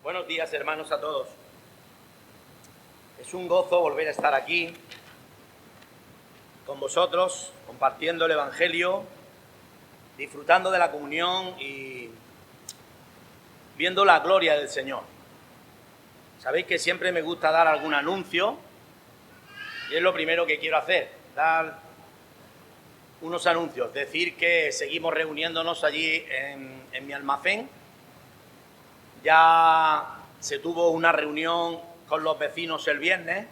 Buenos días, hermanos, a todos. Es un gozo volver a estar aquí con vosotros, compartiendo el Evangelio, disfrutando de la comunión y viendo la gloria del Señor. Sabéis que siempre me gusta dar algún anuncio y es lo primero que quiero hacer, dar unos anuncios, decir que seguimos reuniéndonos allí en mi almacén. Ya se tuvo una reunión con los vecinos el viernes.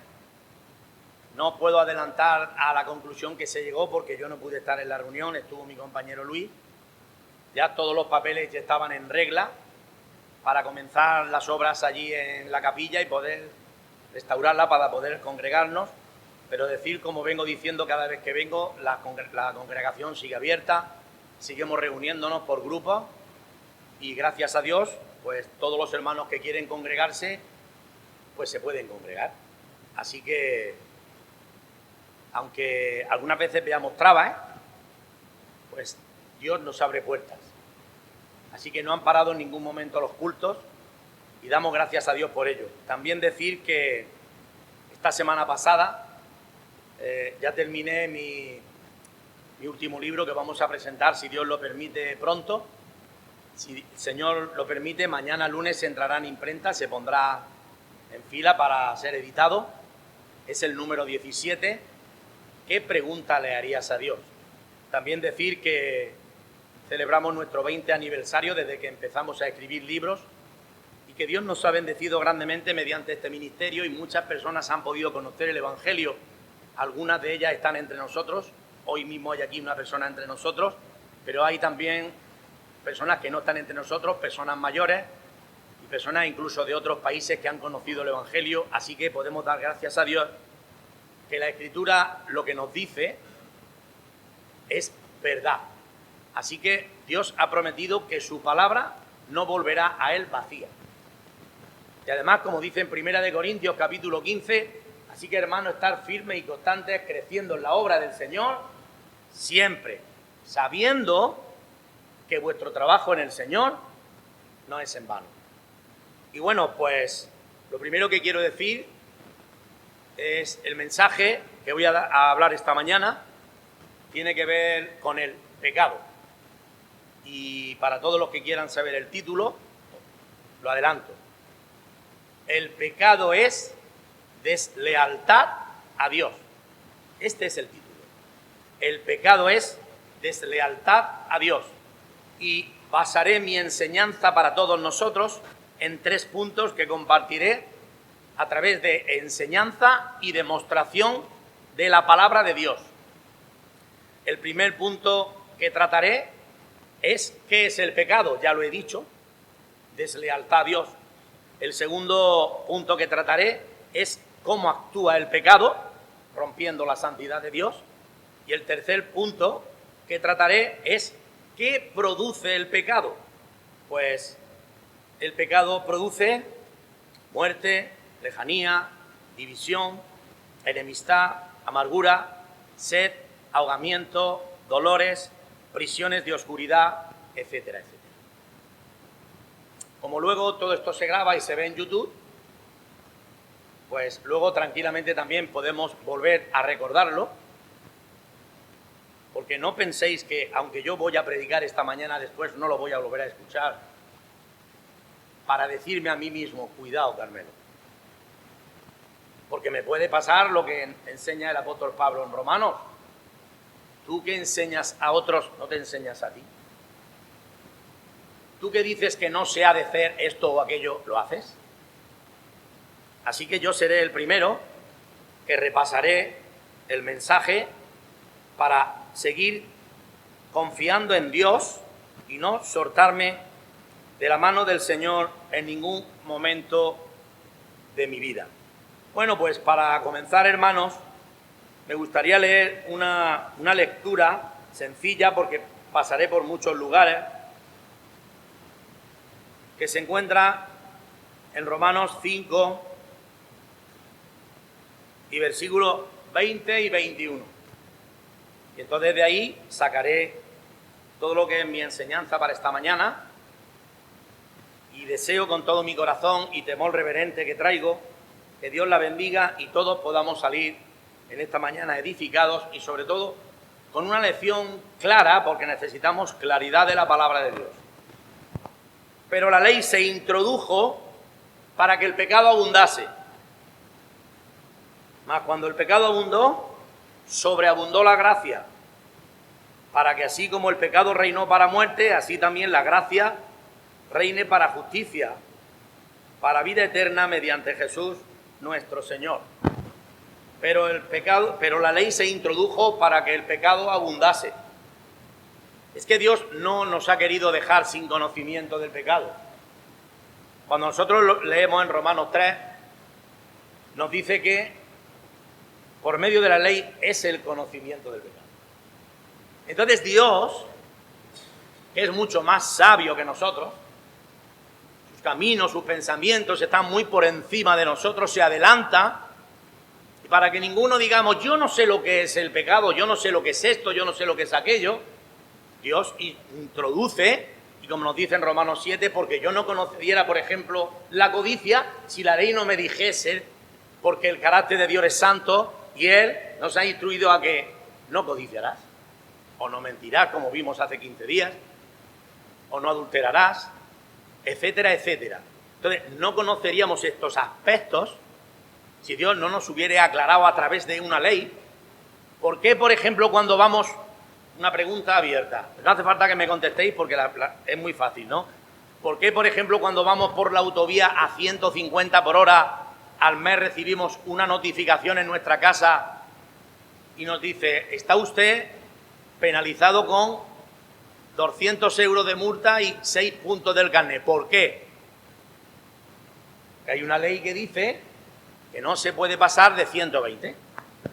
No puedo adelantar a la conclusión que se llegó porque yo no pude estar en la reunión, estuvo mi compañero Luis. Ya todos los papeles ya estaban en regla para comenzar las obras allí en la capilla y poder restaurarla para poder congregarnos. Pero decir, como vengo diciendo cada vez que vengo, la congregación sigue abierta, seguimos reuniéndonos por grupos y gracias a Dios, pues todos los hermanos que quieren congregarse, pues se pueden congregar. Así que, aunque algunas veces veamos trabas, pues Dios nos abre puertas. Así que no han parado en ningún momento los cultos y damos gracias a Dios por ello. También decir que esta semana pasada ya terminé mi último libro que vamos a presentar, si Dios lo permite, pronto. Si el Señor lo permite, mañana lunes entrará en imprenta, se pondrá en fila para ser editado. Es el número 17. ¿Qué pregunta le harías a Dios? También decir que celebramos nuestro 20 aniversario desde que empezamos a escribir libros y que Dios nos ha bendecido grandemente mediante este ministerio y muchas personas han podido conocer el Evangelio. Algunas de ellas están entre nosotros. Hoy mismo hay aquí una persona entre nosotros, pero hay también personas que no están entre nosotros, personas mayores y personas incluso de otros países que han conocido el Evangelio. Así que podemos dar gracias a Dios que la Escritura lo que nos dice es verdad. Así que Dios ha prometido que su palabra no volverá a él vacía. Y además, como dice en 1 Corintios capítulo 15, así que, hermanos, estar firmes y constantes, creciendo en la obra del Señor, siempre, sabiendo que vuestro trabajo en el Señor no es en vano. Y bueno, pues lo primero que quiero decir es el mensaje que voy a hablar esta mañana, tiene que ver con el pecado. Y para todos los que quieran saber el título, lo adelanto. El pecado es deslealtad a Dios. Este es el título. El pecado es deslealtad a Dios. Y basaré mi enseñanza para todos nosotros en 3 puntos que compartiré a través de enseñanza y demostración de la palabra de Dios. El primer punto que trataré es ¿qué es el pecado? Ya lo he dicho, deslealtad a Dios. El segundo punto que trataré es cómo actúa el pecado, rompiendo la santidad de Dios. Y el tercer punto que trataré es ¿qué produce el pecado? Pues el pecado produce muerte, lejanía, división, enemistad, amargura, sed, ahogamiento, dolores, prisiones de oscuridad, etcétera, etcétera. Como luego todo esto se graba y se ve en YouTube, pues luego tranquilamente también podemos volver a recordarlo, porque no penséis que aunque yo voy a predicar esta mañana, después no lo voy a volver a escuchar, para decirme a mí mismo, cuidado, Carmelo, porque me puede pasar lo que enseña el apóstol Pablo en Romanos. Tú que enseñas a otros, no te enseñas a ti. Tú que dices que no se ha de hacer esto o aquello, ¿lo haces? Así que yo seré el primero que repasaré el mensaje para seguir confiando en Dios y no soltarme de la mano del Señor en ningún momento de mi vida. Bueno, pues para comenzar, hermanos, me gustaría leer una lectura sencilla, porque pasaré por muchos lugares, que se encuentra en Romanos 5 y versículos 20 y 21. Y entonces de ahí sacaré todo lo que es mi enseñanza para esta mañana y deseo con todo mi corazón y temor reverente que traigo, que Dios la bendiga y todos podamos salir en esta mañana edificados y sobre todo con una lección clara, porque necesitamos claridad de la palabra de Dios. Pero la ley se introdujo para que el pecado abundase. Mas cuando el pecado abundó, sobreabundó la gracia, para que así como el pecado reinó para muerte, así también la gracia reine para justicia, para vida eterna mediante Jesús nuestro Señor. Pero la ley se introdujo para que el pecado abundase. Es que Dios no nos ha querido dejar sin conocimiento del pecado. Cuando nosotros leemos en Romanos 3, nos dice que por medio de la ley es el conocimiento del pecado. Entonces Dios, que es mucho más sabio que nosotros, sus caminos, sus pensamientos están muy por encima de nosotros, se adelanta, y para que ninguno digamos, yo no sé lo que es el pecado, yo no sé lo que es esto, yo no sé lo que es aquello, Dios introduce, y como nos dice en Romanos 7, porque yo no conociera, por ejemplo, la codicia, si la ley no me dijese, porque el carácter de Dios es santo, y Él nos ha instruido a que no codiciarás, o no mentirás, como vimos hace 15 días, o no adulterarás, etcétera, etcétera. Entonces, no conoceríamos estos aspectos si Dios no nos hubiera aclarado a través de una ley. ¿Por qué, por ejemplo, cuando vamos... Una pregunta abierta. No hace falta que me contestéis porque es muy fácil, ¿no? ¿Por qué, por ejemplo, cuando vamos por la autovía a 150 por hora al mes recibimos una notificación en nuestra casa y nos dice, está usted penalizado con 200 euros de multa y 6 puntos del carnet? ¿Por qué? Hay una ley que dice que no se puede pasar de 120,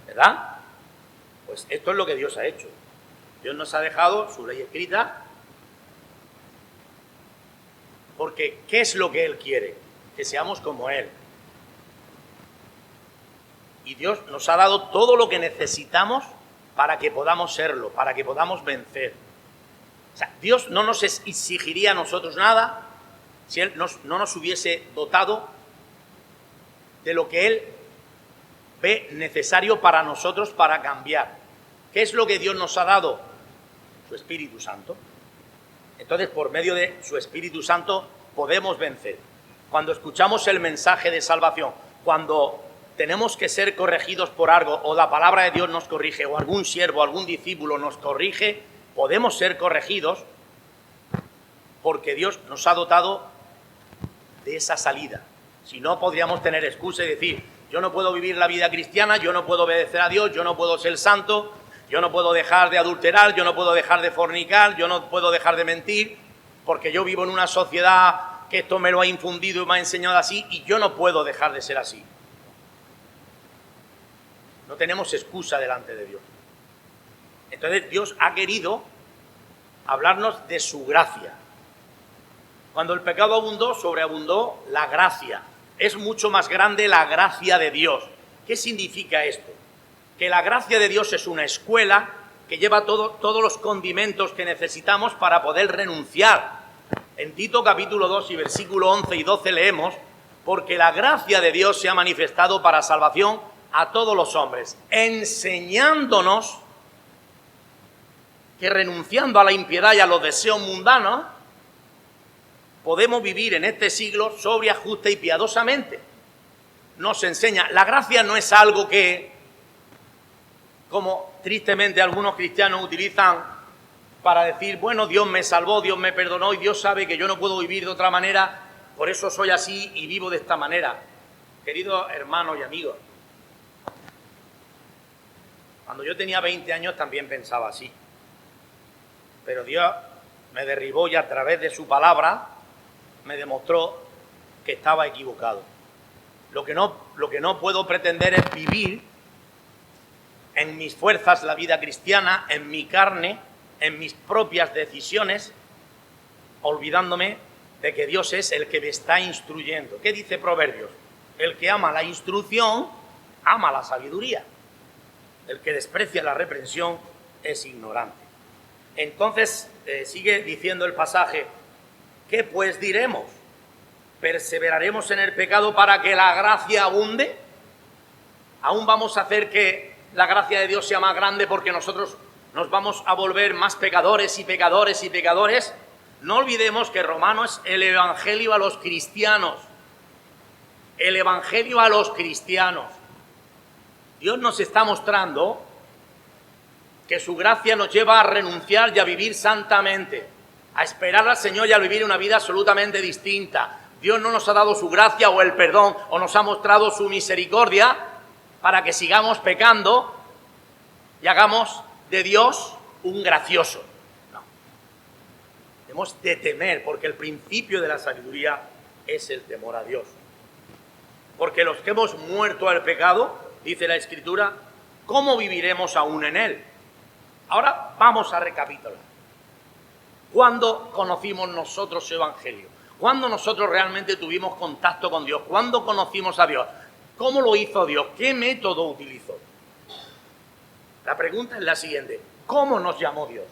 ¿verdad? Pues esto es lo que Dios ha hecho. Dios nos ha dejado su ley escrita porque ¿qué es lo que Él quiere? Que seamos como Él. Y Dios nos ha dado todo lo que necesitamos para que podamos serlo, para que podamos vencer. O sea, Dios no nos exigiría a nosotros nada si Él no nos hubiese dotado de lo que Él ve necesario para nosotros para cambiar. ¿Qué es lo que Dios nos ha dado? Su Espíritu Santo. Entonces, por medio de su Espíritu Santo podemos vencer. Cuando escuchamos el mensaje de salvación, cuando tenemos que ser corregidos por algo, o la palabra de Dios nos corrige, o algún siervo, algún discípulo nos corrige, podemos ser corregidos porque Dios nos ha dotado de esa salida. Si no, podríamos tener excusa y decir, yo no puedo vivir la vida cristiana, yo no puedo obedecer a Dios, yo no puedo ser santo, yo no puedo dejar de adulterar, yo no puedo dejar de fornicar, yo no puedo dejar de mentir, porque yo vivo en una sociedad que esto me lo ha infundido y me ha enseñado así, y yo no puedo dejar de ser así. No tenemos excusa delante de Dios. Entonces Dios ha querido hablarnos de su gracia. Cuando el pecado abundó, sobreabundó la gracia. Es mucho más grande la gracia de Dios. ¿Qué significa esto? Que la gracia de Dios es una escuela que lleva todos los condimentos que necesitamos para poder renunciar. En Tito capítulo 2 y versículo 11 y 12 leemos, porque la gracia de Dios se ha manifestado para salvación a todos los hombres, enseñándonos que renunciando a la impiedad y a los deseos mundanos, podemos vivir en este siglo sobria, justa y piadosamente. Nos enseña, la gracia no es algo que, como tristemente algunos cristianos utilizan para decir, bueno, Dios me salvó, Dios me perdonó y Dios sabe que yo no puedo vivir de otra manera, por eso soy así y vivo de esta manera. Queridos hermanos y amigos, cuando yo tenía 20 años también pensaba así, pero Dios me derribó y a través de su palabra me demostró que estaba equivocado. Lo que no puedo pretender es vivir en mis fuerzas la vida cristiana, en mi carne, en mis propias decisiones, olvidándome de que Dios es el que me está instruyendo. ¿Qué dice Proverbios? El que ama la instrucción, ama la sabiduría. El que desprecia la reprensión es ignorante. Entonces, sigue diciendo el pasaje, ¿qué pues diremos? ¿Perseveraremos en el pecado para que la gracia abunde? ¿Aún vamos a hacer que la gracia de Dios sea más grande porque nosotros nos vamos a volver más pecadores y pecadores y pecadores? No olvidemos que Romano es el evangelio a los cristianos. El evangelio a los cristianos. Dios nos está mostrando que su gracia nos lleva a renunciar y a vivir santamente, a esperar al Señor y a vivir una vida absolutamente distinta. Dios no nos ha dado su gracia o el perdón o nos ha mostrado su misericordia para que sigamos pecando y hagamos de Dios un gracioso. No. Debemos de temer, porque el principio de la sabiduría es el temor a Dios. Porque los que hemos muerto al pecado, dice la Escritura, ¿cómo viviremos aún en él? Ahora vamos a recapitular. ¿Cuándo conocimos nosotros su evangelio? ¿Cuándo nosotros realmente tuvimos contacto con Dios? ¿Cuándo conocimos a Dios? ¿Cómo lo hizo Dios? ¿Qué método utilizó? La pregunta es la siguiente: ¿cómo nos llamó Dios?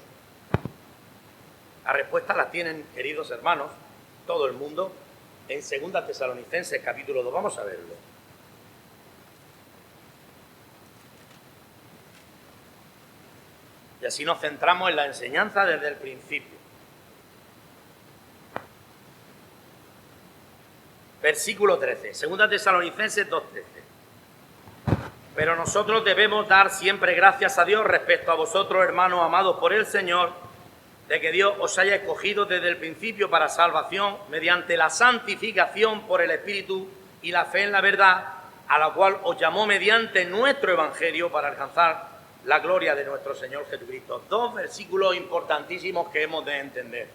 La respuesta la tienen, queridos hermanos, todo el mundo, en 2 Tesalonicenses capítulo 2. Vamos a verlo. Y así nos centramos en la enseñanza desde el principio. Versículo 13, 2 Tesalonicenses 2:13. Pero nosotros debemos dar siempre gracias a Dios respecto a vosotros, hermanos amados por el Señor, de que Dios os haya escogido desde el principio para salvación, mediante la santificación por el Espíritu y la fe en la verdad, a la cual os llamó mediante nuestro Evangelio para alcanzar la gloria de nuestro Señor Jesucristo. Dos versículos importantísimos que hemos de entender.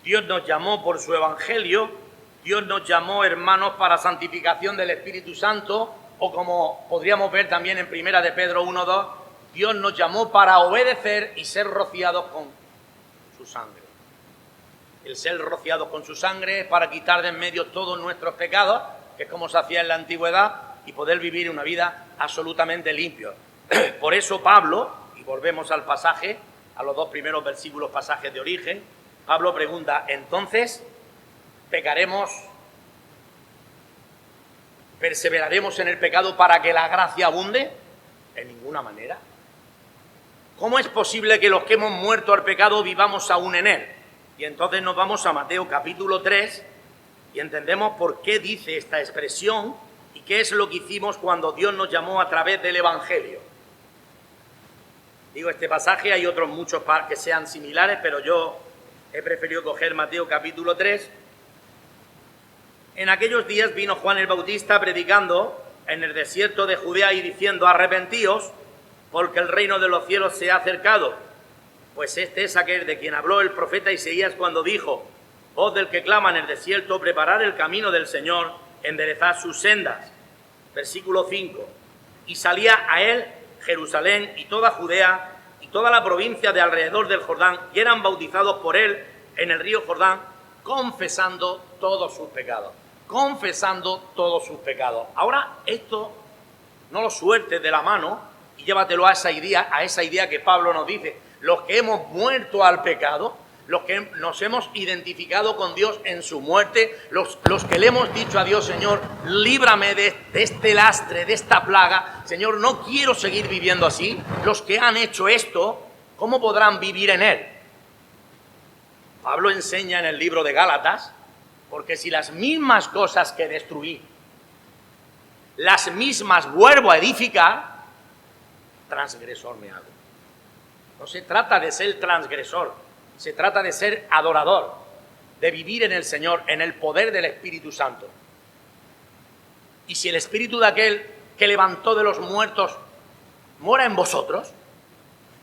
Dios nos llamó por su Evangelio. Dios nos llamó, hermanos, para santificación del Espíritu Santo, o como podríamos ver también en 1 de Pedro 1:2, Dios nos llamó para obedecer y ser rociados con su sangre. El ser rociados con su sangre es para quitar de en medio todos nuestros pecados, que es como se hacía en la antigüedad, y poder vivir una vida absolutamente limpia. Por eso Pablo, y volvemos al pasaje, a los dos primeros versículos, pasajes de origen, Pablo pregunta: entonces, ¿pecaremos? ¿Perseveraremos en el pecado para que la gracia abunde? En ninguna manera. ¿Cómo es posible que los que hemos muerto al pecado vivamos aún en él? Y entonces nos vamos a Mateo capítulo 3 y entendemos por qué dice esta expresión y qué es lo que hicimos cuando Dios nos llamó a través del Evangelio. Digo este pasaje, hay otros muchos que sean similares, pero yo he preferido coger Mateo capítulo 3. En aquellos días vino Juan el Bautista predicando en el desierto de Judea y diciendo: arrepentíos, porque el reino de los cielos se ha acercado. Pues este es aquel de quien habló el profeta Isaías cuando dijo: voz del que clama en el desierto, preparad el camino del Señor, enderezad sus sendas. Versículo 5. Y salía a él Jerusalén y toda Judea y toda la provincia de alrededor del Jordán, y eran bautizados por él en el río Jordán, confesando todos sus pecados. Confesando todos sus pecados. Ahora, esto no lo sueltes de la mano y llévatelo a esa idea que Pablo nos dice. Los que hemos muerto al pecado, los que nos hemos identificado con Dios en su muerte, los que le hemos dicho a Dios: Señor, líbrame de este lastre, de esta plaga, Señor, no quiero seguir viviendo así. Los que han hecho esto, ¿cómo podrán vivir en él? Pablo enseña en el libro de Gálatas: porque si las mismas cosas que destruí, las mismas vuelvo a edificar, transgresor me hago. No se trata de ser transgresor, se trata de ser adorador, de vivir en el Señor, en el poder del Espíritu Santo. Y si el Espíritu de aquel que levantó de los muertos mora en vosotros,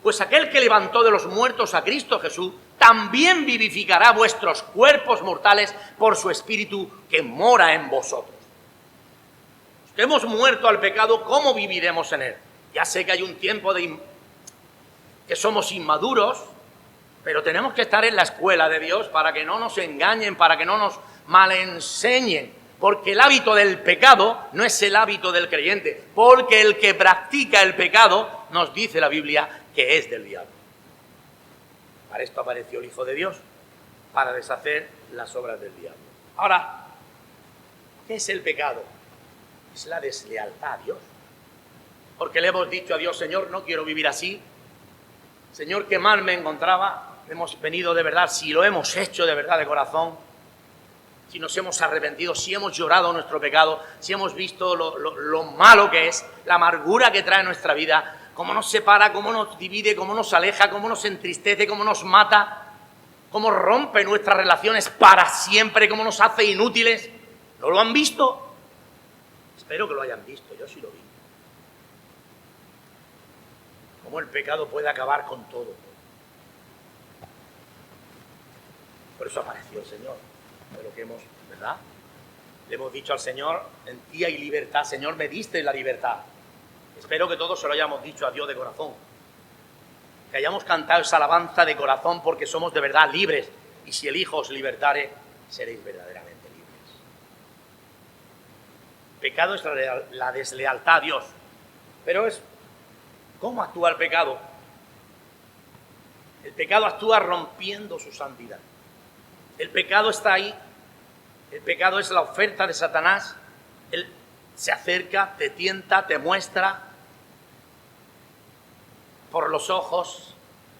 pues aquel que levantó de los muertos a Cristo Jesús también vivificará vuestros cuerpos mortales por su Espíritu que mora en vosotros. Los que hemos muerto al pecado, ¿cómo viviremos en él? Ya sé que hay un tiempo que somos inmaduros, pero tenemos que estar en la escuela de Dios para que no nos engañen, para que no nos malenseñen, porque el hábito del pecado no es el hábito del creyente, porque el que practica el pecado, nos dice la Biblia, que es del diablo. Para esto apareció el Hijo de Dios, para deshacer las obras del diablo. Ahora, ¿qué es el pecado? Es la deslealtad a Dios. Porque le hemos dicho a Dios, Señor, no quiero vivir así. Señor, qué mal me encontraba. Hemos venido de verdad, si lo hemos hecho de verdad de corazón, si nos hemos arrepentido, si hemos llorado nuestro pecado, si hemos visto lo malo que es, la amargura que trae nuestra vida, cómo nos separa, cómo nos divide, cómo nos aleja, cómo nos entristece, cómo nos mata, cómo rompe nuestras relaciones para siempre, cómo nos hace inútiles. ¿No lo han visto? Espero que lo hayan visto, yo sí lo vi. Cómo el pecado puede acabar con todo. Por eso apareció el Señor. De lo que hemos, ¿verdad? Le hemos dicho al Señor, en ti hay libertad. Señor, me diste la libertad. Espero que todos se lo hayamos dicho a Dios de corazón. Que hayamos cantado esa alabanza de corazón porque somos de verdad libres. Y si el Hijo os libertare, seréis verdaderamente libres. Pecado es la deslealtad a Dios. Pero es, ¿cómo actúa el pecado? El pecado actúa rompiendo su santidad. El pecado está ahí. El pecado es la oferta de Satanás. Él se acerca, te tienta, te muestra por los ojos,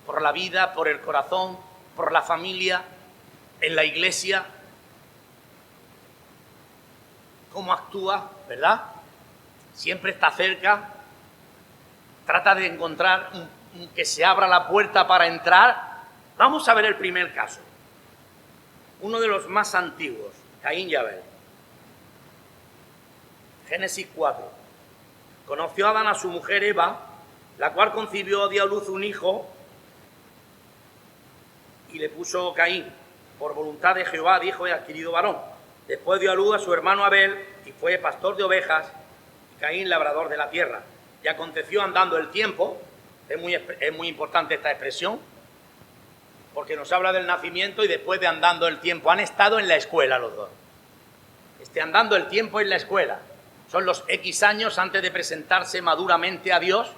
por la vida, por el corazón, por la familia, en la iglesia. ¿Cómo actúa? ¿Verdad? Siempre está cerca. Trata de encontrar que se abra la puerta para entrar. Vamos a ver el primer caso. Uno de los más antiguos, Caín y Abel. Génesis 4. Conoció Adán a su mujer Eva, la cual concibió, dio a luz un hijo y le puso Caín. Por voluntad de Jehová dijo, he adquirido varón. Después dio a luz a su hermano Abel y fue pastor de ovejas y Caín labrador de la tierra. Y aconteció andando el tiempo, es muy importante esta expresión, porque nos habla del nacimiento y después de andando el tiempo. Han estado en la escuela los dos. Andando el tiempo en la escuela. Son los X años antes de presentarse maduramente a Dios,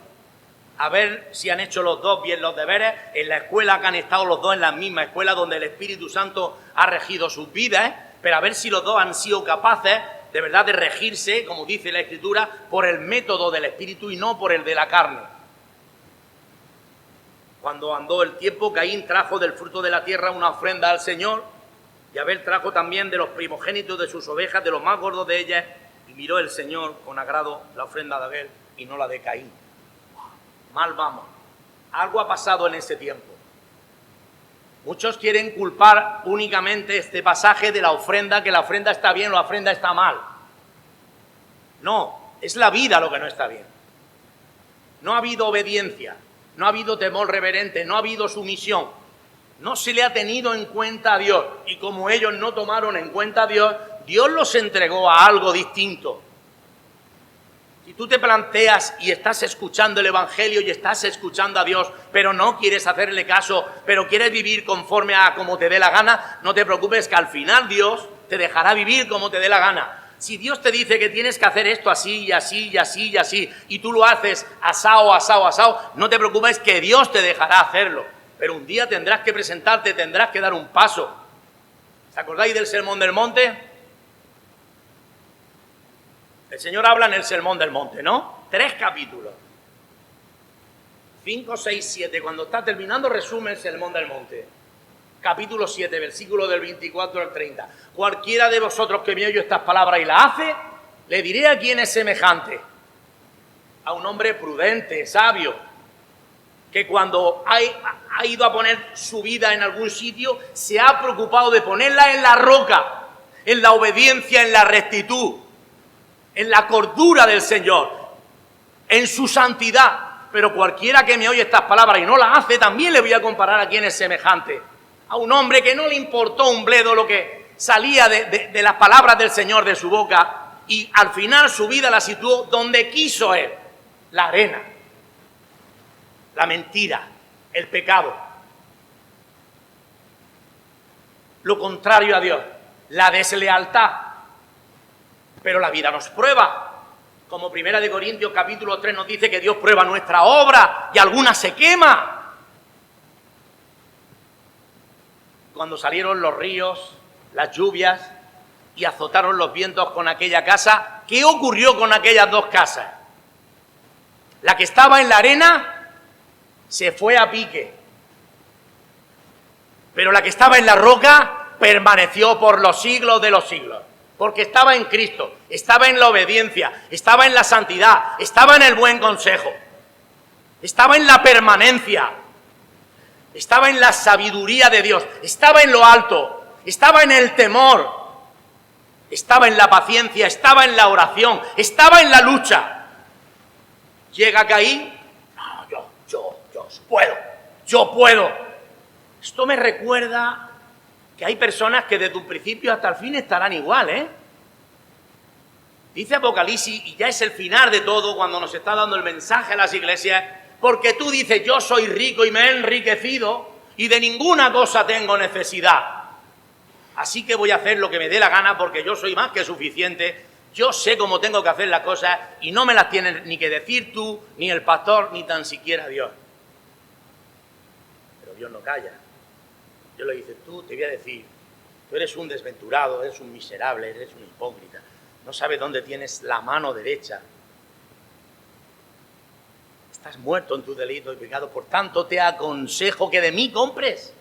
a ver si han hecho los dos bien los deberes, en la escuela que han estado los dos en la misma escuela donde el Espíritu Santo ha regido sus vidas, pero a ver si los dos han sido capaces de verdad de regirse, como dice la Escritura, por el método del Espíritu y no por el de la carne. Cuando andó el tiempo, Caín trajo del fruto de la tierra una ofrenda al Señor, y Abel trajo también de los primogénitos de sus ovejas, de los más gordos de ellas, y miró el Señor con agrado la ofrenda de Abel y no la de Caín. Mal vamos. Algo ha pasado en ese tiempo. Muchos quieren culpar únicamente este pasaje de la ofrenda, que la ofrenda está bien o la ofrenda está mal. No, es la vida lo que no está bien. No ha habido obediencia, no ha habido temor reverente, no ha habido sumisión. No se le ha tenido en cuenta a Dios. Y como ellos no tomaron en cuenta a Dios, Dios los entregó a algo distinto. Si tú te planteas y estás escuchando el Evangelio y estás escuchando a Dios, pero no quieres hacerle caso, pero quieres vivir conforme a como te dé la gana, no te preocupes que al final Dios te dejará vivir como te dé la gana. Si Dios te dice que tienes que hacer esto así y así y así y así, y tú lo haces asao, asao, asao, no te preocupes que Dios te dejará hacerlo. Pero un día tendrás que presentarte, tendrás que dar un paso. ¿Os acordáis del Sermón del Monte? El Señor habla en el Sermón del Monte, ¿no? 3 capítulos. 5, 6, 7. Cuando está terminando, resume el Sermón del Monte. Capítulo 7, versículo del 24 al 30. Cualquiera de vosotros que me oye estas palabras y las hace, le diré a quién es semejante. A un hombre prudente, sabio, que cuando ha ido a poner su vida en algún sitio, se ha preocupado de ponerla en la roca, en la obediencia, en la rectitud, en la cordura del Señor, en su santidad. Pero cualquiera que me oye estas palabras y no las hace, también le voy a comparar a quien es semejante. A un hombre que no le importó un bledo lo que salía de las palabras del Señor de su boca, y al final su vida la situó donde quiso él: la arena, la mentira, el pecado. Lo contrario a Dios, la deslealtad. Pero la vida nos prueba. Como 1 Corintios capítulo 3 nos dice que Dios prueba nuestra obra y alguna se quema. Cuando salieron los ríos, las lluvias, y azotaron los vientos con aquella casa. ¿Qué ocurrió con aquellas dos casas? La que estaba en la arena se fue a pique, pero la que estaba en la roca permaneció por los siglos de los siglos, porque estaba en Cristo, estaba en la obediencia, estaba en la santidad, estaba en el buen consejo, estaba en la permanencia, estaba en la sabiduría de Dios, estaba en lo alto, estaba en el temor, estaba en la paciencia, estaba en la oración, estaba en la lucha. Llega Caín, no, yo puedo. Esto me recuerda que hay personas que desde un principio hasta el fin estarán igual, ¿eh? Dice Apocalipsis, y ya es el final de todo, cuando nos está dando el mensaje a las iglesias, porque tú dices, yo soy rico y me he enriquecido y de ninguna cosa tengo necesidad. Así que voy a hacer lo que me dé la gana porque yo soy más que suficiente, yo sé cómo tengo que hacer las cosas y no me las tienes ni que decir tú, ni el pastor, ni tan siquiera Dios. Pero Dios no calla. Dios le dice, tú te voy a decir, tú eres un desventurado, eres un miserable, eres un hipócrita, no sabes dónde tienes la mano derecha. Estás muerto en tu delito y pecado, por tanto te aconsejo que de mí compres,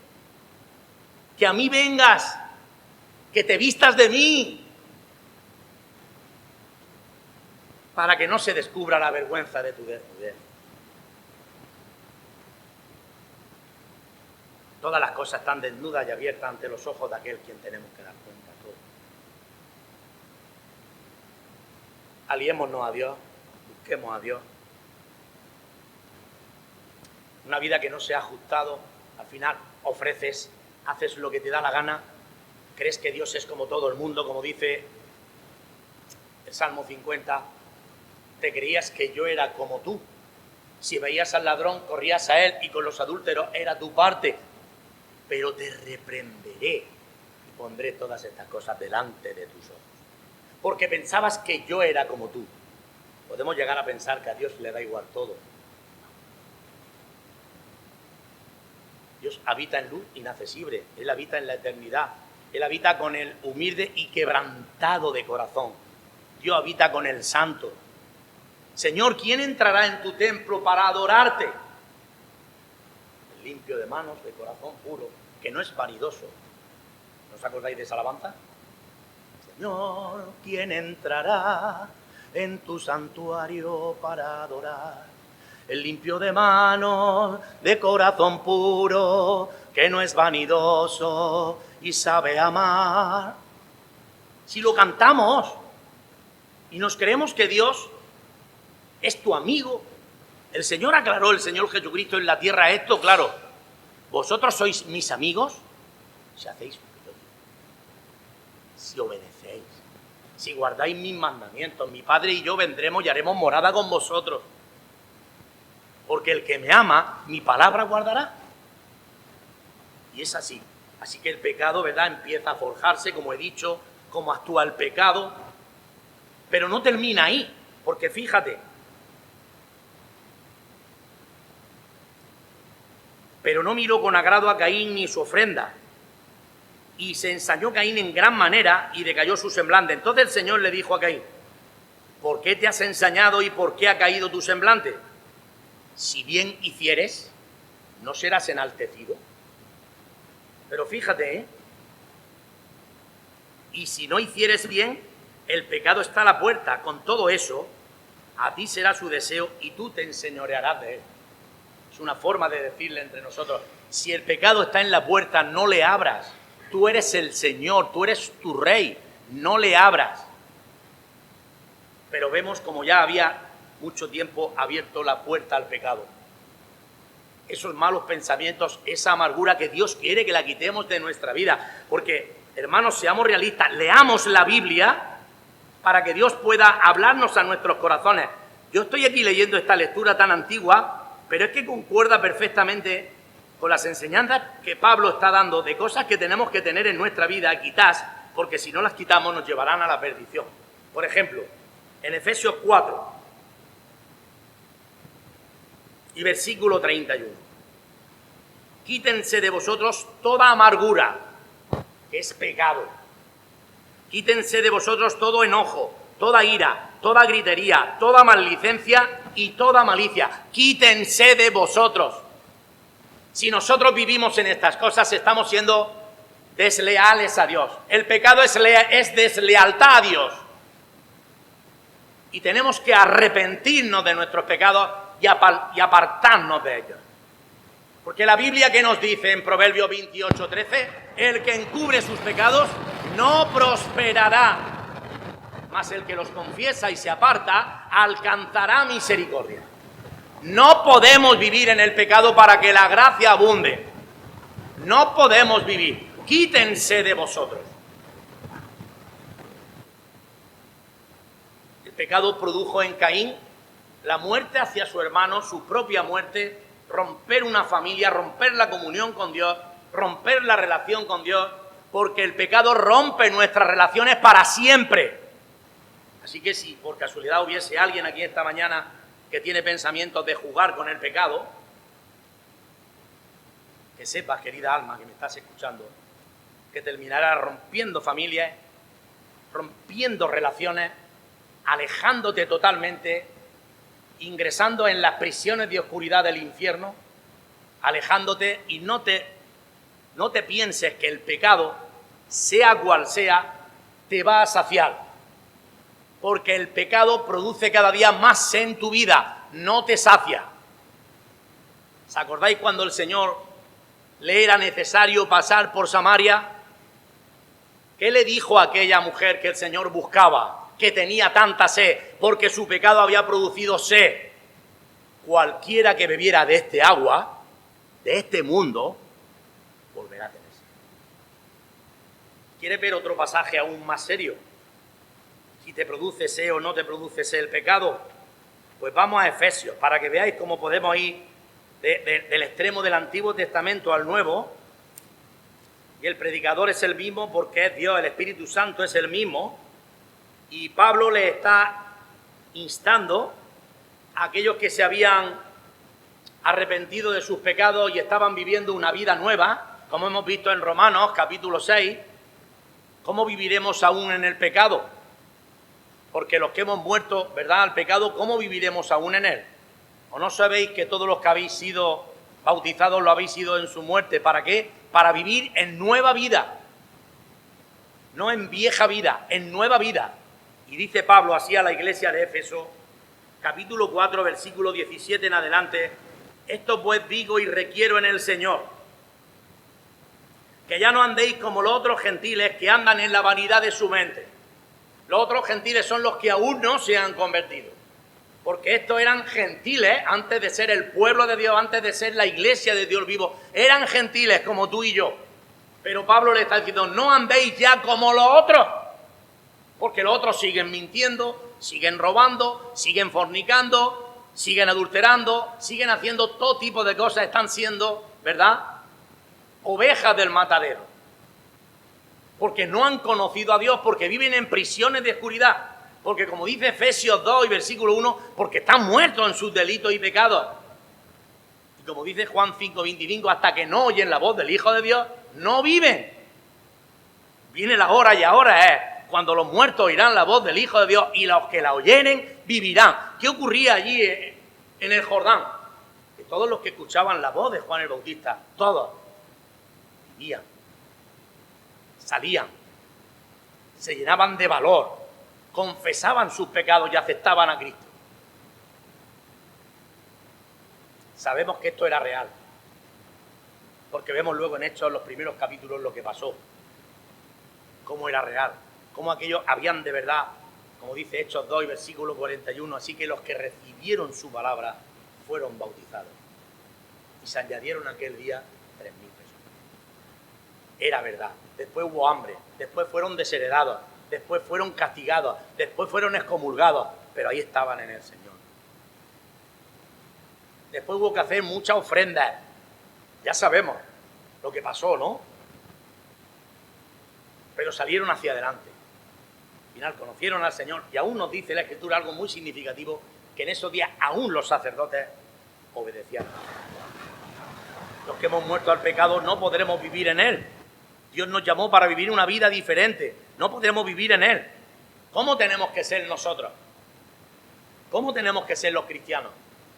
que a mí vengas, que te vistas de mí, para que no se descubra la vergüenza de tu desnudez. Todas las cosas están desnudas y abiertas ante los ojos de aquel quien tenemos que dar cuenta a todos. Aliémonos a Dios, busquemos a Dios. Una vida que no se ha ajustado, al final ofreces, haces lo que te da la gana, crees que Dios es como todo el mundo, como dice el Salmo 50, te creías que yo era como tú. Si veías al ladrón, corrías a él y con los adúlteros era tu parte. Pero te reprenderé y pondré todas estas cosas delante de tus ojos. Porque pensabas que yo era como tú. Podemos llegar a pensar que a Dios le da igual todo. Dios habita en luz inaccesible, Él habita en la eternidad, Él habita con el humilde y quebrantado de corazón. Dios habita con el santo. Señor, ¿quién entrará en tu templo para adorarte? El limpio de manos, de corazón puro, que no es vanidoso. ¿No os acordáis de esa alabanza? Señor, ¿quién entrará en tu santuario para adorar? El limpio de manos, de corazón puro, que no es vanidoso y sabe amar. Si lo cantamos y nos creemos que Dios es tu amigo, el Señor aclaró, el Señor Jesucristo en la tierra esto, claro, vosotros sois mis amigos si hacéis lo que yo digo, si obedecéis, si guardáis mis mandamientos. Mi Padre y yo vendremos y haremos morada con vosotros. Porque el que me ama, mi palabra guardará. Y es así. Así que el pecado, ¿verdad?, empieza a forjarse, como he dicho, cómo actúa el pecado. Pero no termina ahí, porque fíjate. Pero no miró con agrado a Caín ni su ofrenda. Y se ensañó Caín en gran manera y decayó su semblante. Entonces el Señor le dijo a Caín, ¿por qué te has ensañado y por qué ha caído tu semblante? Si bien hicieres, no serás enaltecido. Pero fíjate, ¿eh? Y si no hicieres bien, el pecado está a la puerta. Con todo eso, a ti será su deseo y tú te enseñorearás de él. Es una forma de decirle entre nosotros, si el pecado está en la puerta, no le abras. Tú eres el Señor, tú eres tu Rey, no le abras. Pero vemos como ya había mucho tiempo abierto la puerta al pecado. Esos malos pensamientos, esa amargura que Dios quiere que la quitemos de nuestra vida. Porque, hermanos, seamos realistas, leamos la Biblia para que Dios pueda hablarnos a nuestros corazones. Yo estoy aquí leyendo esta lectura tan antigua, pero es que concuerda perfectamente con las enseñanzas que Pablo está dando de cosas que tenemos que tener en nuestra vida, quizás, porque si no las quitamos nos llevarán a la perdición. Por ejemplo, en Efesios 4, y versículo 31. Quítense de vosotros toda amargura, que es pecado. Quítense de vosotros todo enojo, toda ira, toda gritería, toda maldicencia y toda malicia. Quítense de vosotros. Si nosotros vivimos en estas cosas, estamos siendo desleales a Dios. El pecado es deslealtad a Dios. Y tenemos que arrepentirnos de nuestros pecados y apartarnos de ellos. Porque la Biblia, que nos dice en Proverbios 28:13, el que encubre sus pecados no prosperará, mas el que los confiesa y se aparta alcanzará misericordia. No podemos vivir en el pecado para que la gracia abunde. No podemos vivir. Quítense de vosotros. El pecado produjo en Caín la muerte hacia su hermano, su propia muerte, romper una familia, romper la comunión con Dios, romper la relación con Dios, porque el pecado rompe nuestras relaciones para siempre. Así que si por casualidad hubiese alguien aquí esta mañana que tiene pensamientos de jugar con el pecado, que sepas, querida alma, que me estás escuchando, que terminará rompiendo familias, rompiendo relaciones, alejándote totalmente, ingresando en las prisiones de oscuridad del infierno, alejándote, y no te pienses que el pecado, sea cual sea, te va a saciar. Porque el pecado produce cada día más sed en tu vida, no te sacia. ¿Os acordáis cuando el Señor le era necesario pasar por Samaria? ¿Qué le dijo a aquella mujer que el Señor buscaba, que tenía tanta sed, porque su pecado había producido sed? Cualquiera que bebiera de este agua, de este mundo, volverá a tener sed. ¿Quieres ver otro pasaje aún más serio? Si te produce sed o no te produce sed el pecado, pues vamos a Efesios, para que veáis cómo podemos ir del extremo del Antiguo Testamento al Nuevo. Y el predicador es el mismo porque es Dios, el Espíritu Santo es el mismo. Y Pablo le está instando a aquellos que se habían arrepentido de sus pecados y estaban viviendo una vida nueva, como hemos visto en Romanos capítulo 6, ¿cómo viviremos aún en el pecado? Porque los que hemos muerto, ¿verdad?, al pecado, ¿cómo viviremos aún en él? ¿O no sabéis que todos los que habéis sido bautizados lo habéis sido en su muerte? ¿Para qué? Para vivir en nueva vida. No en vieja vida, en nueva vida. Y dice Pablo así a la iglesia de Éfeso, capítulo 4, versículo 17 en adelante: esto pues digo y requiero en el Señor, que ya no andéis como los otros gentiles que andan en la vanidad de su mente. Los otros gentiles son los que aún no se han convertido, porque estos eran gentiles antes de ser el pueblo de Dios, antes de ser la iglesia de Dios vivo. Eran gentiles como tú y yo. Pero Pablo le está diciendo, no andéis ya como los otros, porque los otros siguen mintiendo, siguen robando, siguen fornicando, siguen adulterando, siguen haciendo todo tipo de cosas, están siendo, ¿verdad?, ovejas del matadero. Porque no han conocido a Dios, porque viven en prisiones de oscuridad, porque como dice Efesios 2 y versículo 1, porque están muertos en sus delitos y pecados. Y como dice Juan 5:25, hasta que no oyen la voz del Hijo de Dios, no viven. Viene la hora, y ahora es cuando los muertos oirán la voz del Hijo de Dios, y los que la oyeren vivirán. ¿Qué ocurría allí en el Jordán? Que todos los que escuchaban la voz de Juan el Bautista, todos, vivían. Salían, se llenaban de valor, confesaban sus pecados y aceptaban a Cristo. Sabemos que esto era real, porque vemos luego en Hechos, en los primeros capítulos, lo que pasó, cómo era real, cómo aquellos habían de verdad, como dice Hechos 2 y versículo 41, así que los que recibieron su palabra fueron bautizados. Y se añadieron aquel día 3.000 personas. Era verdad. Después hubo hambre, después fueron desheredados, después fueron castigados, después fueron excomulgados, pero ahí estaban en el Señor. Después hubo que hacer muchas ofrendas. Ya sabemos lo que pasó, ¿no? Pero salieron hacia adelante. Al final conocieron al Señor, y aún nos dice la Escritura algo muy significativo, que en esos días aún los sacerdotes obedecían. Los que hemos muerto al pecado no podremos vivir en él, Dios nos llamó para vivir una vida diferente. No podremos vivir en Él. ¿Cómo tenemos que ser nosotros? ¿Cómo tenemos que ser los cristianos?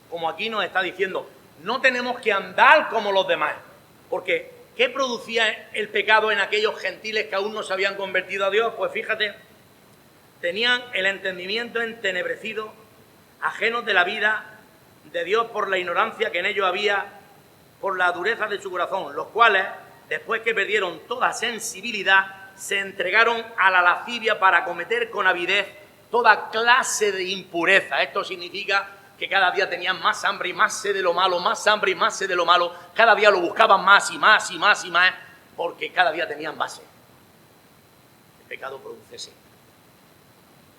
Como aquí nos está diciendo, no tenemos que andar como los demás. Porque, ¿qué producía el pecado en aquellos gentiles que aún no se habían convertido a Dios? Pues fíjate, tenían el entendimiento entenebrecido, ajenos de la vida de Dios por la ignorancia que en ellos había, por la dureza de su corazón, los cuales, después que perdieron toda sensibilidad, se entregaron a la lascivia para cometer con avidez toda clase de impureza. Esto significa que cada día tenían más hambre y más sed de lo malo, más hambre y más sed de lo malo. Cada día lo buscaban más y más y más y más, porque cada día tenían más sed. El pecado produce sed.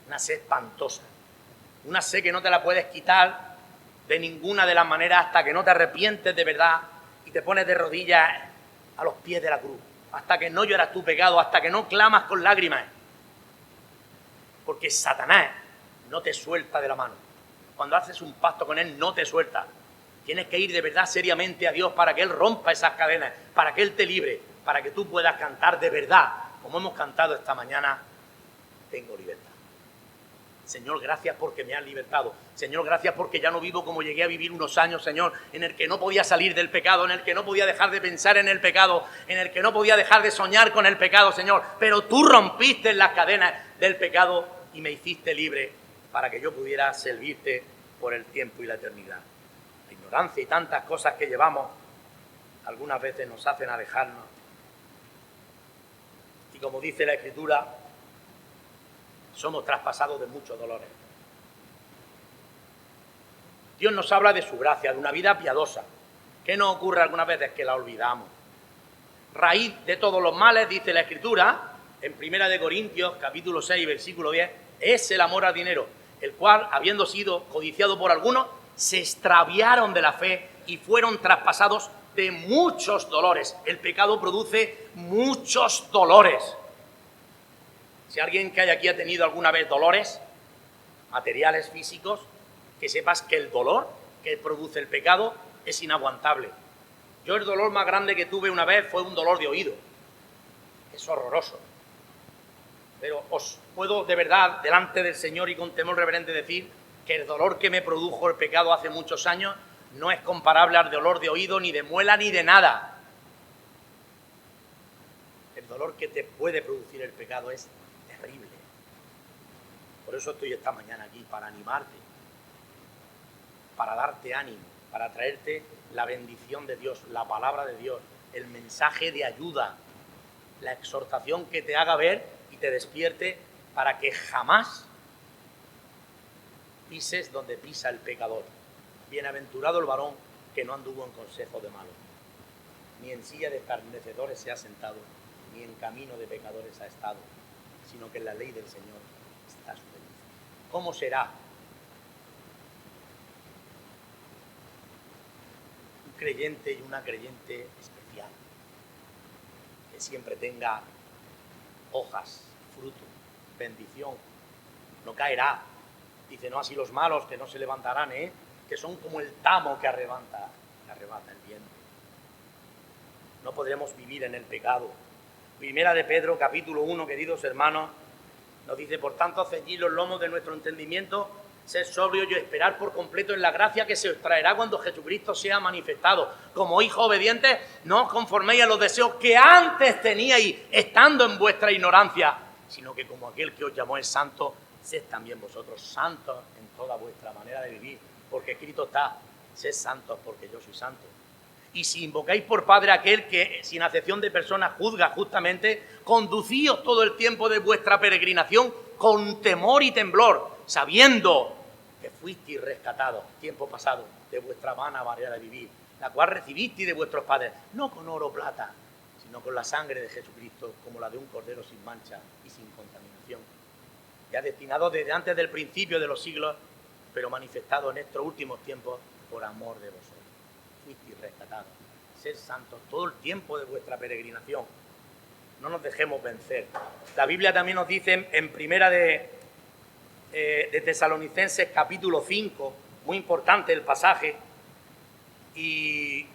Una sed espantosa. Una sed que no te la puedes quitar de ninguna de las maneras hasta que no te arrepientes de verdad y te pones de rodillas a los pies de la cruz. Hasta que no lloras tu pecado, hasta que no clamas con lágrimas. Porque Satanás no te suelta de la mano. Cuando haces un pacto con él, no te suelta. Tienes que ir de verdad seriamente a Dios para que Él rompa esas cadenas, para que Él te libre, para que tú puedas cantar de verdad, como hemos cantado esta mañana, tengo libertad. Señor, gracias porque me has libertado. Señor, gracias porque ya no vivo como llegué a vivir unos años, Señor, en el que no podía salir del pecado, en el que no podía dejar de pensar en el pecado, en el que no podía dejar de soñar con el pecado, Señor. Pero tú rompiste las cadenas del pecado y me hiciste libre para que yo pudiera servirte por el tiempo y la eternidad. La ignorancia y tantas cosas que llevamos algunas veces nos hacen alejarnos. Y como dice la Escritura, somos traspasados de muchos dolores. Dios nos habla de su gracia, de una vida piadosa. ¿Qué nos ocurre algunas veces? Que la olvidamos. Raíz de todos los males, dice la Escritura, en 1 Corintios, capítulo 6, versículo 10, es el amor al dinero, el cual, habiendo sido codiciado por algunos, se extraviaron de la fe y fueron traspasados de muchos dolores. El pecado produce muchos dolores. Si alguien que hay aquí ha tenido alguna vez dolores materiales, físicos, que sepas que el dolor que produce el pecado es inaguantable. Yo el dolor más grande que tuve una vez fue un dolor de oído. Es horroroso. Pero os puedo de verdad, delante del Señor y con temor reverente, decir que el dolor que me produjo el pecado hace muchos años no es comparable al dolor de oído, ni de muela, ni de nada. El dolor que te puede producir el pecado es terrible. Por eso estoy esta mañana aquí, para animarte, para darte ánimo, para traerte la bendición de Dios, la palabra de Dios, el mensaje de ayuda, la exhortación que te haga ver y te despierte para que jamás pises donde pisa el pecador. Bienaventurado el varón que no anduvo en consejo de malos, ni en silla de escarnecedores se ha sentado, ni en camino de pecadores ha estado, sino que en la ley del Señor está su bendición. ¿Cómo será un creyente y una creyente especial? Que siempre tenga hojas, fruto, bendición, no caerá. Dice, no así los malos, que no se levantarán, que son como el tamo que arrebata el viento. No podremos vivir en el pecado. Primera de Pedro, capítulo 1, queridos hermanos, nos dice, por tanto, ceñid los lomos de nuestro entendimiento, sed sobrios y esperar por completo en la gracia que se os traerá cuando Jesucristo sea manifestado. Como hijos obedientes, no os conforméis a los deseos que antes teníais, estando en vuestra ignorancia, sino que como aquel que os llamó es santo, sed también vosotros santos en toda vuestra manera de vivir, porque escrito está, sed santos porque yo soy santo. Y si invocáis por Padre aquel que, sin acepción de personas, juzga justamente, conducíos todo el tiempo de vuestra peregrinación con temor y temblor, sabiendo que fuisteis rescatados, tiempo pasado, de vuestra vana manera de vivir, la cual recibisteis de vuestros padres, no con oro o plata, sino con la sangre de Jesucristo, como la de un cordero sin mancha y sin contaminación, ya destinado desde antes del principio de los siglos, pero manifestado en estos últimos tiempos por amor de vosotros. Fuisteis rescatados, sed santos todo el tiempo de vuestra peregrinación. No nos dejemos vencer. La Biblia también nos dice en primera de Tesalonicenses capítulo 5, muy importante el pasaje, y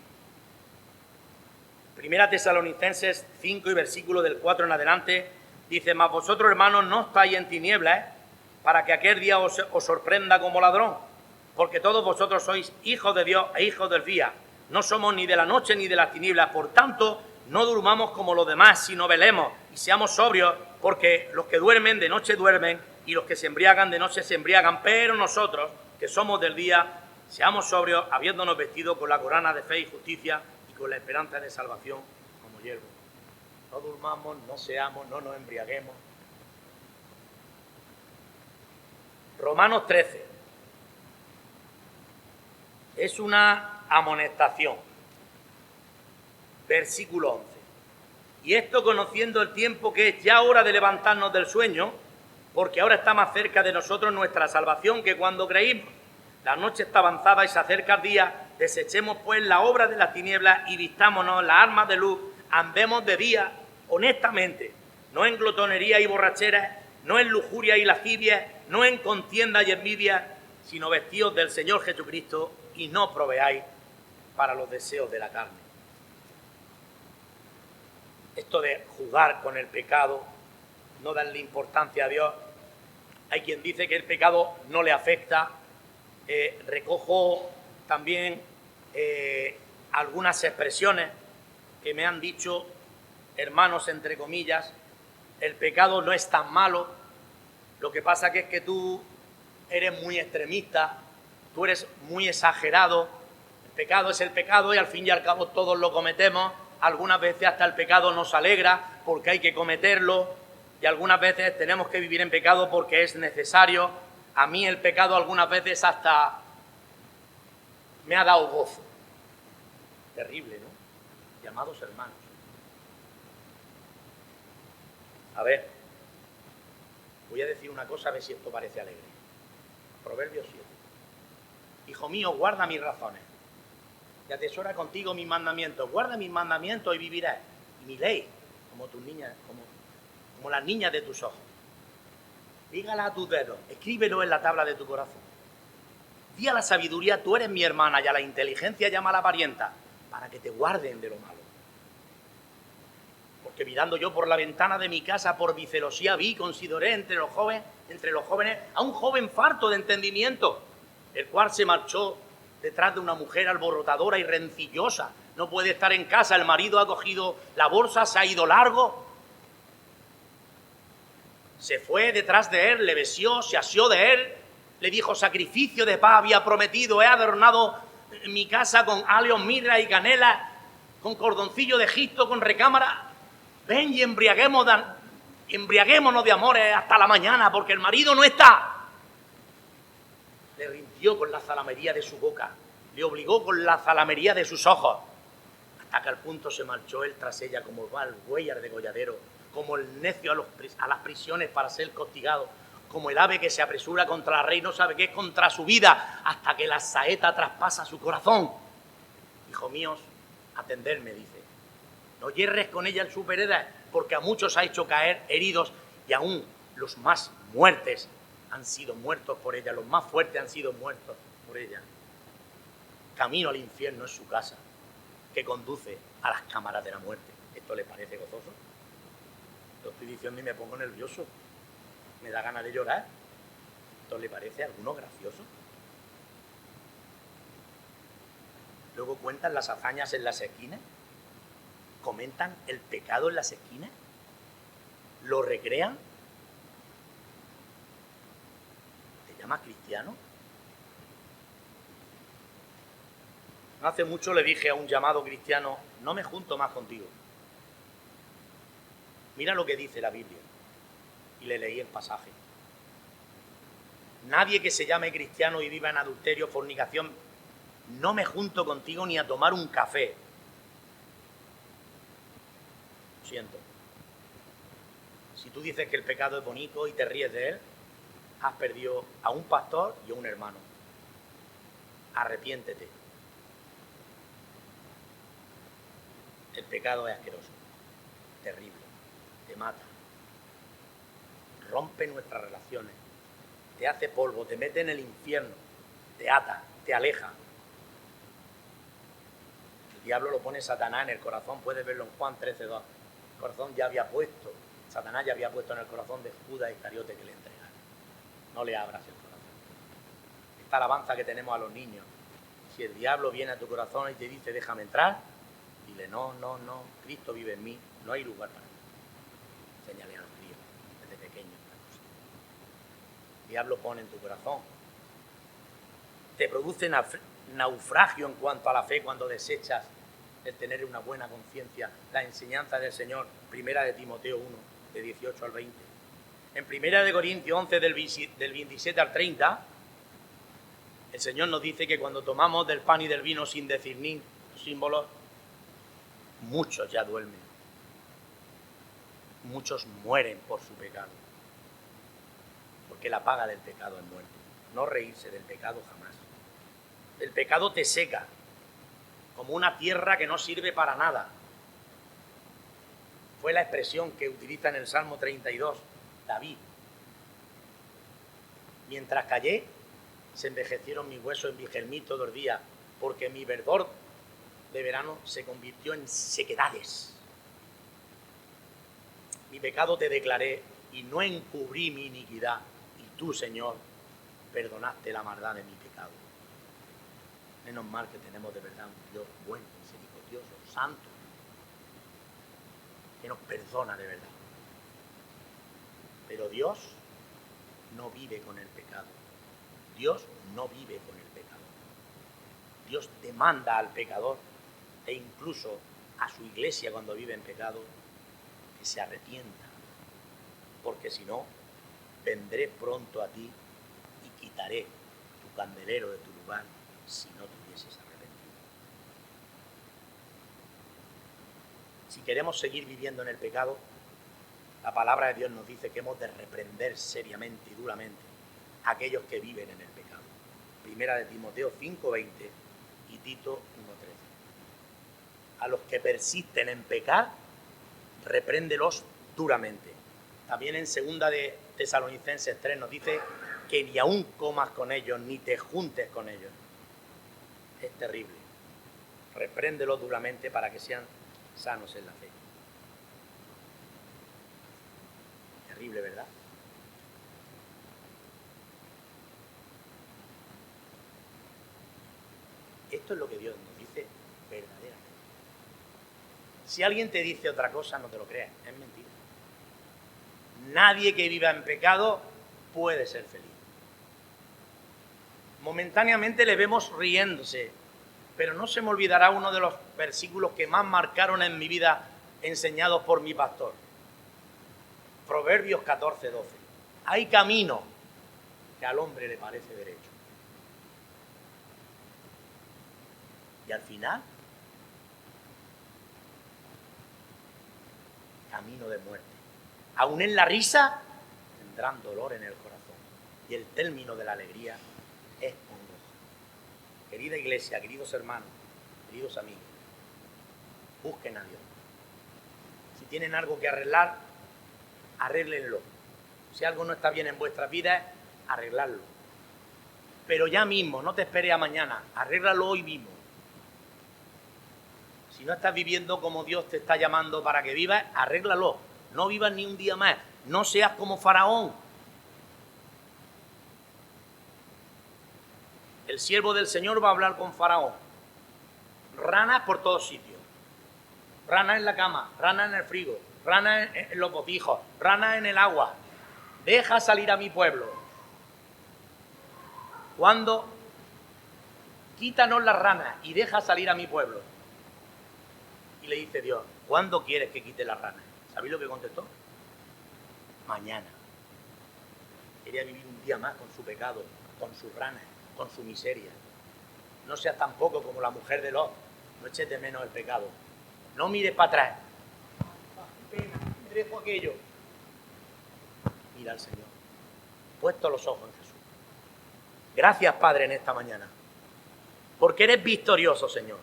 Primera Tesalonicenses 5 y versículo del 4 en adelante, dice: mas vosotros, hermanos, no estáis en tinieblas, para que aquel día os sorprenda como ladrón, porque todos vosotros sois hijos de Dios e hijos del día. No somos ni de la noche ni de las tinieblas, por tanto, no durmamos como los demás, sino velemos y seamos sobrios, porque los que duermen de noche duermen, y los que se embriagan de noche se embriagan, pero nosotros, que somos del día, seamos sobrios, habiéndonos vestido con la corona de fe y justicia y con la esperanza de salvación como yelmo. No durmamos, no seamos, no nos embriaguemos. Romanos 13. Es una amonestación. Versículo 11. Y esto conociendo el tiempo, que es ya hora de levantarnos del sueño, porque ahora está más cerca de nosotros nuestra salvación que cuando creímos. La noche está avanzada y se acerca el día. Desechemos pues la obra de las tinieblas y vistámonos las armas de luz. Andemos de día honestamente, no en glotonería y borracheras, no en lujuria y lascivia, no en contienda y envidia, sino vestidos del Señor Jesucristo, y no proveáis para los deseos de la carne. Esto de jugar con el pecado, no darle importancia a Dios. Hay quien dice que el pecado no le afecta. Recojo también algunas expresiones que me han dicho hermanos, entre comillas: el pecado no es tan malo, lo que pasa que es que tú eres muy extremista, tú eres muy exagerado, el pecado es el pecado y al fin y al cabo todos lo cometemos, algunas veces hasta el pecado nos alegra porque hay que cometerlo y algunas veces tenemos que vivir en pecado porque es necesario. A mí el pecado algunas veces hasta me ha dado gozo. Terrible, ¿no? Llamados hermanos. A ver, voy a decir una cosa, a ver si esto parece alegre. Proverbios 7. Hijo mío, guarda mis razones y atesora contigo mis mandamientos. Guarda mis mandamientos y vivirás. Y mi ley, como tus niñas, como las niñas de tus ojos. Dígala a tus dedos, escríbelo en la tabla de tu corazón. Di a la sabiduría: tú eres mi hermana, y a la inteligencia llama a la parienta, para que te guarden de lo malo. Porque mirando yo por la ventana de mi casa, por mi celosía consideré entre los jóvenes a un joven farto de entendimiento, el cual se marchó detrás de una mujer alborotadora y rencillosa. No puede estar en casa, el marido ha cogido la bolsa, se ha ido largo. Se fue detrás de él, le besió, se asió de él, le dijo: sacrificio de paz había prometido, he adornado mi casa con áleos, mirra y canela, con cordoncillo de Egipto, con recámara. Ven y embriaguémonos de amores hasta la mañana, porque el marido no está. Le rindió con la zalamería de su boca, le obligó con la zalamería de sus ojos, hasta que al punto se marchó él tras ella como va el buey al degolladero, como el necio a las prisiones para ser castigado, como el ave que se apresura contra la rey, no sabe qué es contra su vida, hasta que la saeta traspasa su corazón. Hijos míos, atenderme, dice. No hierres con ella en su vereda, porque a muchos ha hecho caer heridos, y aún los más muertes han sido muertos por ella, los más fuertes han sido muertos por ella. Camino al infierno es su casa, que conduce a las cámaras de la muerte. ¿Esto les parece gozoso? Lo estoy diciendo y me pongo nervioso. Me da ganas de llorar. ¿Esto le parece a alguno gracioso? Luego cuentan las hazañas en las esquinas. Comentan el pecado en las esquinas. Lo recrean. ¿Te llamas cristiano? No hace mucho le dije a un llamado cristiano: no me junto más contigo. Mira lo que dice la Biblia. Y le leí el pasaje. Nadie que se llame cristiano y viva en adulterio, fornicación, no me junto contigo ni a tomar un café. Lo siento. Si tú dices que el pecado es bonito y te ríes de él, has perdido a un pastor y a un hermano. Arrepiéntete. El pecado es asqueroso, terrible, te mata, rompe nuestras relaciones, te hace polvo, te mete en el infierno, te ata, te aleja. El diablo lo pone Satanás en el corazón, puedes verlo en Juan 13:2. El corazón ya había puesto, Satanás ya había puesto en el corazón de Judas Iscariote que le entregara. No le abras el corazón. Esta alabanza que tenemos a los niños. Si el diablo viene a tu corazón y te dice déjame entrar, dile no, Cristo vive en mí, no hay lugar para mí. Enséñale a los críos desde pequeños esta cosa. El diablo pone en tu corazón. Te produce naufragio en cuanto a la fe cuando desechas el tener una buena conciencia, la enseñanza del Señor. Primera de Timoteo 1, de 18 al 20. En Primera de Corintios 11, del 27 al 30, el Señor nos dice que cuando tomamos del pan y del vino sin discernir símbolos, muchos ya duermen. Muchos mueren por su pecado. Porque la paga del pecado es muerte. No reírse del pecado jamás. El pecado te seca, como una tierra que no sirve para nada. Fue la expresión que utiliza en el Salmo 32, David. Mientras callé, se envejecieron mis huesos, envigelmí todo el día, porque mi verdor de verano se convirtió en sequedades. Mi pecado te declaré y no encubrí mi iniquidad, y tú, Señor, perdonaste la maldad de mi pecado. Menos mal que tenemos de verdad un Dios bueno, misericordioso, santo, que nos perdona de verdad. Pero Dios no vive con el pecado. Dios no vive con el pecado. Dios demanda al pecador e incluso a su iglesia cuando vive en pecado que se arrepienta. Porque si no, vendré pronto a ti y quitaré tu candelero de tu lugar si no te hubieses arrepentido. Si queremos seguir viviendo en el pecado, la palabra de Dios nos dice que hemos de reprender seriamente y duramente a aquellos que viven en el pecado. Primera de Timoteo 5:20 y Tito 1:13. A los que persisten en pecar, repréndelos duramente. También en segunda de Tesalonicenses 3 nos dice que ni aún comas con ellos, ni te juntes con ellos. Es terrible. Repréndelos duramente para que sean sanos en la fe. Terrible, ¿verdad? Esto es lo que Dios nos dice verdaderamente. Si alguien te dice otra cosa, no te lo creas, es mentira. Nadie que viva en pecado puede ser feliz. Momentáneamente le vemos riéndose, pero no se me olvidará uno de los versículos que más marcaron en mi vida enseñados por mi pastor. Proverbios 14:12. Hay camino que al hombre le parece derecho. Y al final, camino de muerte. Aún en la risa tendrán dolor en el corazón. Y el término de la alegría es congoja. Querida iglesia, queridos hermanos, queridos amigos, busquen a Dios. Si tienen algo que arreglar, arréglenlo. Si algo no está bien en vuestras vidas, arreglarlo. Pero ya mismo, no te esperes a mañana, arréglalo hoy mismo. Si no estás viviendo como Dios te está llamando para que vivas, arréglalo. No vivas ni un día más. No seas como Faraón. El siervo del Señor va a hablar con Faraón. Ranas por todos sitios. Ranas en la cama, ranas en el frigo, ranas en los botijos, ranas en el agua. Deja salir a mi pueblo. ¿Cuándo? Quítanos las ranas y deja salir a mi pueblo. Y le dice Dios, ¿cuándo quieres que quite las ranas? ¿Sabéis lo que contestó? Mañana. Quería vivir un día más con su pecado, con sus ranas, con su miseria. No seas tampoco como la mujer de Lot. No eches de menos el pecado. No mires para atrás. Qué pena, me dejo aquello. Mira al Señor. Puesto los ojos en Jesús. Gracias, Padre, en esta mañana. Porque eres victorioso, Señor.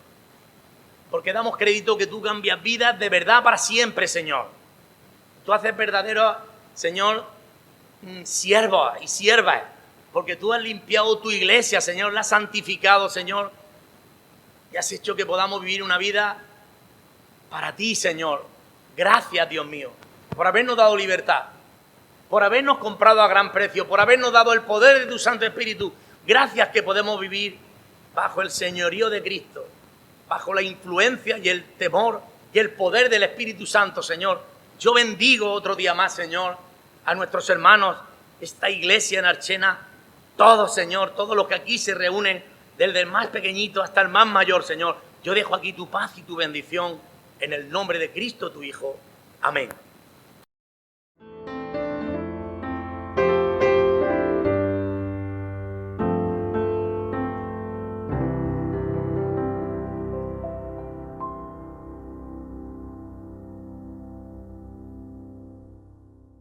Porque damos crédito que tú cambias vidas de verdad para siempre, Señor. Tú haces verdaderos, Señor, siervos y siervas. Porque tú has limpiado tu iglesia, Señor, la has santificado, Señor. y has hecho que podamos vivir una vida para ti, Señor. Gracias, Dios mío, por habernos dado libertad, por habernos comprado a gran precio, por habernos dado el poder de tu Santo Espíritu. Gracias que podemos vivir bajo el señorío de Cristo, bajo la influencia y el temor y el poder del Espíritu Santo, Señor. Yo bendigo otro día más, Señor, a nuestros hermanos, esta iglesia en Archena, todos, Señor, todos los que aquí se reúnen, desde el más pequeñito hasta el más mayor, Señor. Yo dejo aquí tu paz y tu bendición en el nombre de Cristo, tu Hijo. Amén.